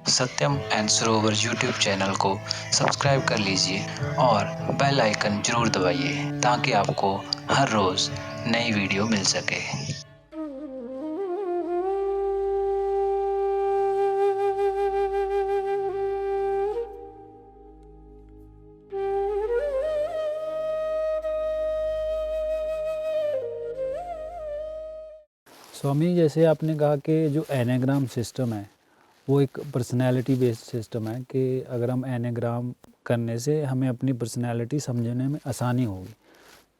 Satyam and Sarovar YouTube channel को subscribe कर लीजिए और बेल आइकन जरूर दबाइए ताकि आपको हर रोज़ नई वीडियो मिल सके। स्वामी, जैसे आपने कहा कि जो एनेग्राम सिस्टम है वो एक पर्सनैलिटी बेस्ड सिस्टम है कि अगर हम एनेग्राम करने से हमें अपनी पर्सनैलिटी समझने में आसानी होगी।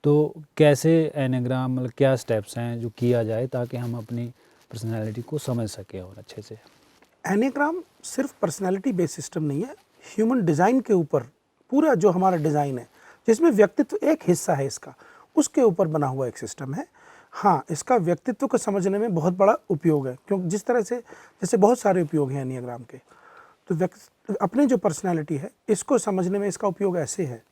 तो कैसे एनेग्राम, मतलब क्या स्टेप्स हैं जो किया जाए ताकि हम अपनी पर्सनैलिटी को समझ सकें और अच्छे से? एनेग्राम सिर्फ पर्सनैलिटी बेस्ड सिस्टम नहीं है, ह्यूमन डिज़ाइन के ऊपर पूरा जो हमारा डिज़ाइन है, जिसमें व्यक्तित्व एक हिस्सा है इसका, उसके ऊपर बना हुआ एक सिस्टम है। हाँ, इसका व्यक्तित्व को समझने में बहुत बड़ा उपयोग है, क्योंकि जिस तरह से जैसे बहुत सारे उपयोग हैं एनेग्राम के, तो अपनी जो पर्सनैलिटी है इसको समझने में इसका उपयोग ऐसे है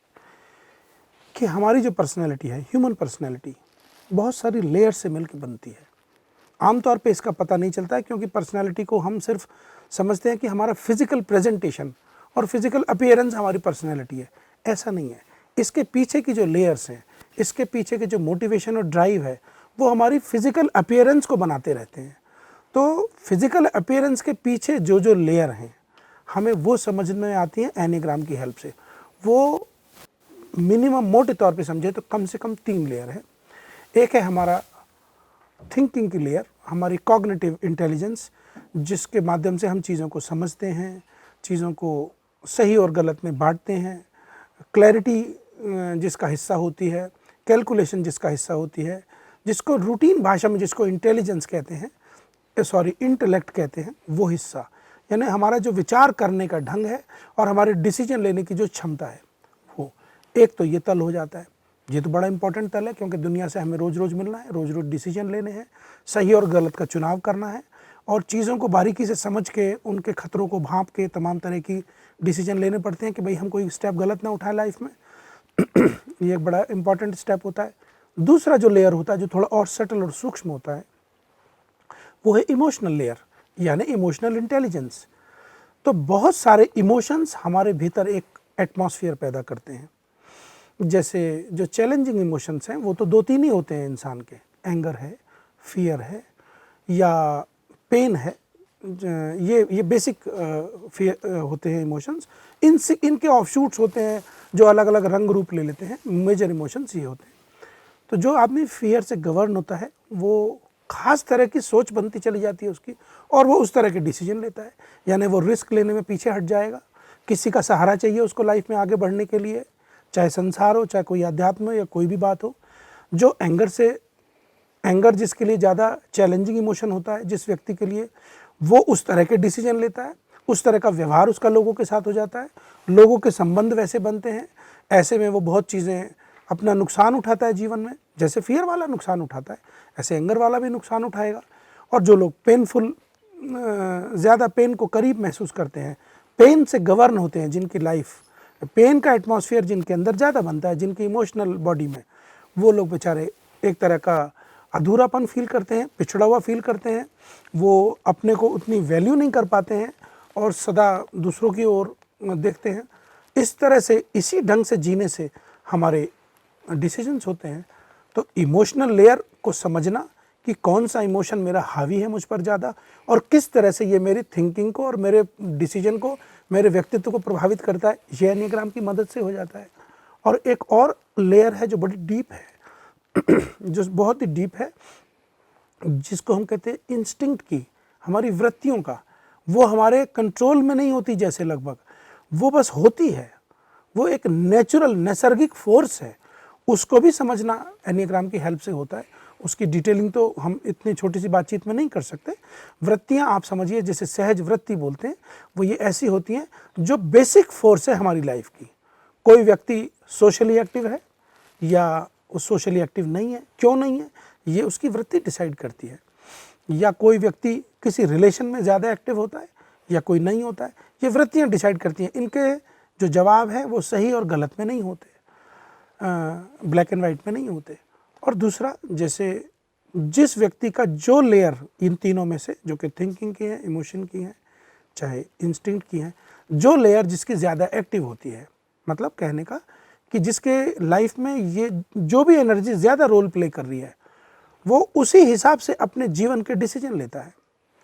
कि हमारी जो पर्सनैलिटी है, ह्यूमन पर्सनैलिटी, बहुत सारी लेयर से मिलकर बनती है। आमतौर पे इसका पता नहीं चलता है, क्योंकि पर्सनैलिटी को हम सिर्फ समझते हैं कि हमारा फिजिकल प्रेजेंटेशन और फिजिकल अपीयरेंस हमारी पर्सनैलिटी है। ऐसा नहीं है। इसके पीछे की जो लेयर्स हैं, इसके पीछे के जो मोटिवेशन और ड्राइव है, वो हमारी फिजिकल अपीयरेंस को बनाते रहते हैं। तो फिजिकल अपीयरेंस के पीछे जो जो लेयर हैं, हमें वो समझ में आती हैं एनेग्राम की हेल्प से। वो मिनिमम मोटे तौर पे समझे तो कम से कम 3 लेयर है। एक है हमारा थिंकिंग की लेयर, हमारी कॉग्निटिव इंटेलिजेंस, जिसके माध्यम से हम चीज़ों को समझते हैं, चीज़ों को सही और गलत में बांटते हैं। क्लैरिटी जिसका हिस्सा होती है, कैलकुलेशन जिसका हिस्सा होती है, जिसको रूटीन भाषा में जिसको इंटेलिजेंस कहते हैं, इंटेलेक्ट कहते हैं, वो हिस्सा, यानी हमारा जो विचार करने का ढंग है और हमारे डिसीजन लेने की जो क्षमता है, वो एक तो ये तल हो जाता है। ये तो बड़ा इंपॉर्टेंट तल है, क्योंकि दुनिया से हमें रोज़ रोज़ मिलना है, रोज़ रोज़ डिसीजन लेने हैं, सही और गलत का चुनाव करना है और चीज़ों को बारीकी से समझ के उनके खतरों को भांप के तमाम तरह की डिसीजन लेने पड़ते हैं कि भाई हम कोई स्टेप गलत ना उठाएं लाइफ में। ये एक बड़ा इंपॉर्टेंट स्टेप होता है। दूसरा जो लेयर होता है, जो थोड़ा और सटल और सूक्ष्म होता है, वो है इमोशनल लेयर, यानी इमोशनल इंटेलिजेंस। तो बहुत सारे इमोशंस हमारे भीतर एक एटमॉस्फेयर पैदा करते हैं। जैसे जो चैलेंजिंग इमोशंस हैं, वो तो 2-3 ही होते हैं इंसान के। एंगर है, फियर है या पेन है। ये बेसिक होते हैं इमोशंस। इनके ऑफशूट्स होते हैं जो अलग अलग रंग रूप ले लेते हैं। मेजर इमोशंस ये होते हैं। तो जो आदमी फियर से गवर्न होता है, वो खास तरह की सोच बनती चली जाती है उसकी, और वो उस तरह के डिसीजन लेता है। यानी वो रिस्क लेने में पीछे हट जाएगा। किसी का सहारा चाहिए उसको लाइफ में आगे बढ़ने के लिए, चाहे संसार हो, चाहे कोई अध्यात्म हो या कोई भी बात हो। जो एंगर जिसके लिए ज़्यादा चैलेंजिंग इमोशन होता है, जिस व्यक्ति के लिए, वो उस तरह के डिसीजन लेता है, उस तरह का व्यवहार उसका लोगों के साथ हो जाता है, लोगों के संबंध वैसे बनते हैं। ऐसे में वो बहुत चीज़ें अपना नुकसान उठाता है जीवन में। जैसे फियर वाला नुकसान उठाता है, ऐसे एंगर वाला भी नुकसान उठाएगा। और जो लोग ज़्यादा पेन को करीब महसूस करते हैं, पेन से गवर्न होते हैं, जिनकी लाइफ पेन का एटमॉस्फेयर जिनके अंदर ज़्यादा बनता है, जिनकी इमोशनल बॉडी में, वो लोग बेचारे एक तरह का अधूरापन फील करते हैं, पिछड़ा हुआ फील करते हैं। वो अपने को उतनी वैल्यू नहीं कर पाते हैं और सदा दूसरों की ओर देखते हैं। इस तरह से, इसी ढंग से जीने से हमारे डिसीजंस होते हैं। तो इमोशनल लेयर को समझना कि कौन सा इमोशन मेरा हावी है मुझ पर ज़्यादा, और किस तरह से ये मेरी थिंकिंग को और मेरे डिसीजन को, मेरे व्यक्तित्व को प्रभावित करता है, ये एनेग्राम की मदद से हो जाता है। और एक और लेयर है जो बड़ी डीप है, जो बहुत ही डीप है, जिसको हम कहते हैं इंस्टिंक्ट की, हमारी वृत्तियों का। वो हमारे कंट्रोल में नहीं होती, जैसे लगभग वो बस होती है। वो एक नेचुरल, नैसर्गिक फोर्स है। उसको भी समझना एनेग्राम की हेल्प से होता है। उसकी डिटेलिंग तो हम इतनी छोटी सी बातचीत में नहीं कर सकते। वृत्तियाँ आप समझिए, जैसे सहज वृत्ति बोलते हैं, वो ये ऐसी होती हैं जो बेसिक फोर्स है हमारी लाइफ की। कोई व्यक्ति सोशली एक्टिव है या वो सोशली एक्टिव नहीं है, क्यों नहीं है, ये उसकी वृत्ति डिसाइड करती है। या कोई व्यक्ति किसी रिलेशन में ज़्यादा एक्टिव होता है या कोई नहीं होता है, ये वृत्तियाँ डिसाइड करती हैं। इनके जो जवाब है वो सही और गलत में नहीं होते, ब्लैक एंड वाइट में नहीं होते। और दूसरा, जैसे जिस व्यक्ति का जो लेयर इन तीनों में से, जो कि थिंकिंग की है, इमोशन की है, चाहे इंस्टिंक्ट की हैं, जो लेयर जिसकी ज़्यादा एक्टिव होती है, मतलब कहने का कि जिसके लाइफ में ये जो भी एनर्जी ज़्यादा रोल प्ले कर रही है वो उसी हिसाब से अपने जीवन के डिसीजन लेता है।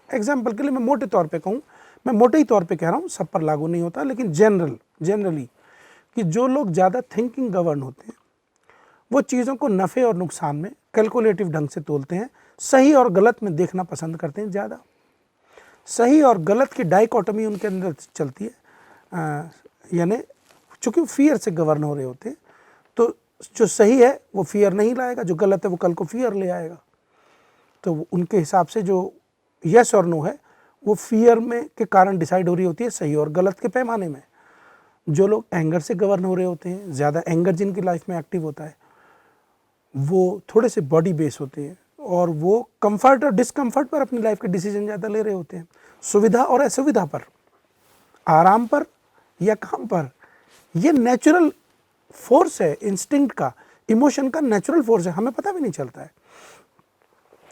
एग्जाम्पल के लिए मैं मोटे तौर पे कहूँ, मैं मोटे ही तौर पे कह रहा हूँ, सब पर लागू नहीं होता, लेकिन जनरली कि जो लोग ज़्यादा थिंकिंग गवर्न होते हैं वो चीज़ों को नफ़े और नुकसान में कैलकुलेटिव ढंग से तोलते हैं, सही और गलत में देखना पसंद करते हैं ज़्यादा। सही और गलत की डाइकोटमी उनके अंदर चलती है, यानी चूँकि फियर से गवर्न हो रहे होते हैं तो जो सही है वो फियर नहीं लाएगा, जो गलत है वो कल को फियर ले आएगा। तो उनके हिसाब से जो यस और नो है वो फियर में के कारण डिसाइड हो रही होती है, सही और गलत के पैमाने में। जो लोग एंगर से गवर्न हो रहे होते हैं, ज़्यादा एंगर जिनकी लाइफ में एक्टिव होता है, वो थोड़े से बॉडी बेस होते हैं और वो कंफर्ट और डिस्कम्फर्ट पर अपनी लाइफ के डिसीजन ज़्यादा ले रहे होते हैं, सुविधा और असुविधा पर, आराम पर या काम पर। ये नेचुरल फोर्स है, इंस्टिंक्ट का, इमोशन का नेचुरल फोर्स है, हमें पता भी नहीं चलता है।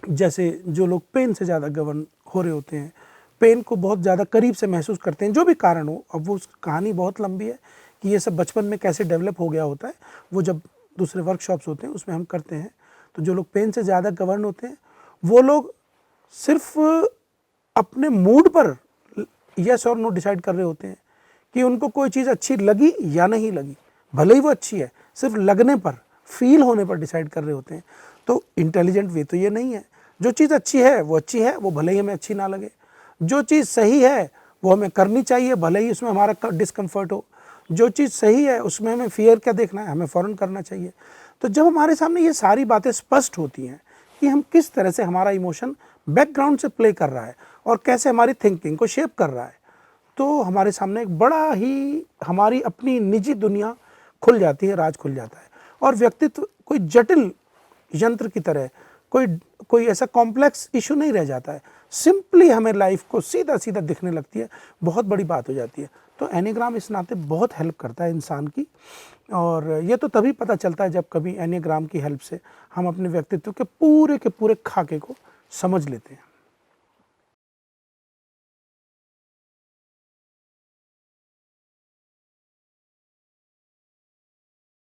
जैसे जो लोग पेन से ज़्यादा गवर्न हो रहे होते हैं, पेन को बहुत ज़्यादा करीब से महसूस करते हैं, जो भी कारण हो। अब वो कहानी बहुत लंबी है कि ये सब बचपन में कैसे डेवलप हो गया होता है, वो जब दूसरे वर्कशॉप्स होते हैं उसमें हम करते हैं। तो जो लोग पेन से ज़्यादा गवर्न होते हैं वो लोग सिर्फ अपने मूड पर यस और नो डिसाइड कर रहे होते हैं कि उनको कोई चीज़ अच्छी लगी या नहीं लगी, भले ही वो अच्छी है, सिर्फ लगने पर, फील होने पर डिसाइड कर रहे होते हैं। तो इंटेलिजेंट वे तो ये नहीं है। जो चीज़ अच्छी है वो अच्छी है, वो भले ही हमें अच्छी ना लगे। जो चीज़ सही है वो हमें करनी चाहिए, भले ही उसमें हमारा डिस्कम्फर्ट हो। जो चीज़ सही है उसमें हमें फियर क्या देखना है, हमें फ़ौरन करना चाहिए। तो जब हमारे सामने ये सारी बातें स्पष्ट होती हैं कि हम किस तरह से हमारा इमोशन बैकग्राउंड से प्ले कर रहा है और कैसे हमारी थिंकिंग को शेप कर रहा है, तो हमारे सामने एक बड़ा ही हमारी अपनी निजी दुनिया खुल जाती है, राज खुल जाता है। और व्यक्तित्व कोई जटिल यंत्र की तरह, कोई ऐसा कॉम्प्लेक्स इशू नहीं रह जाता है, सिंपली हमें लाइफ को सीधा सीधा दिखने लगती है, बहुत बड़ी बात हो जाती है। तो एनीग्राम इस नाते बहुत हेल्प करता है इंसान की, और ये तो तभी पता चलता है जब कभी एनीग्राम की हेल्प से हम अपने व्यक्तित्व के पूरे खाके को समझ लेते हैं।